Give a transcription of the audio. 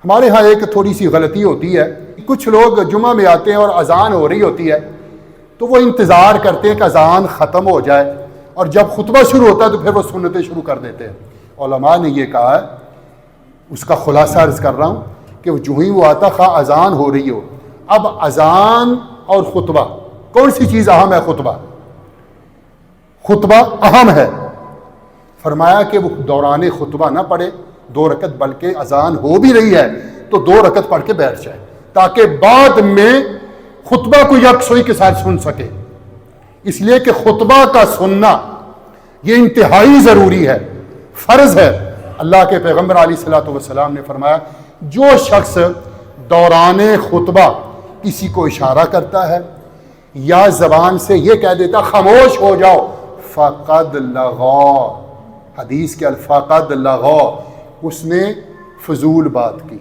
ہمارے ہاں ایک تھوڑی سی غلطی ہوتی ہے، کچھ لوگ جمعہ میں آتے ہیں اور اذان ہو رہی ہوتی ہے تو وہ انتظار کرتے ہیں کہ اذان ختم ہو جائے، اور جب خطبہ شروع ہوتا ہے تو پھر وہ سنتیں شروع کر دیتے ہیں۔ علماء نے یہ کہا ہے، اس کا خلاصہ عرض کر رہا ہوں کہ جو ہی وہ آتا خواہ اذان ہو رہی ہو، اب اذان اور خطبہ کون سی چیز اہم ہے؟ خطبہ اہم ہے۔ فرمایا کہ وہ دوران خطبہ نہ پڑھے 2 رکعت، بلکہ اذان ہو بھی رہی ہے تو 2 رکعت پڑھ کے بیٹھ جائے، تاکہ بعد میں خطبہ کو یکسوئی کے ساتھ سن سکے۔ اس لیے کہ خطبہ کا سننا یہ انتہائی ضروری ہے، فرض ہے۔ اللہ کے پیغمبر علیہ الصلوۃ والسلام نے فرمایا، جو شخص دوران خطبہ کسی کو اشارہ کرتا ہے یا زبان سے یہ کہہ دیتا خاموش ہو جاؤ، فقد لغا، حدیث کے الفاظ لغا، اس نے فضول بات کی۔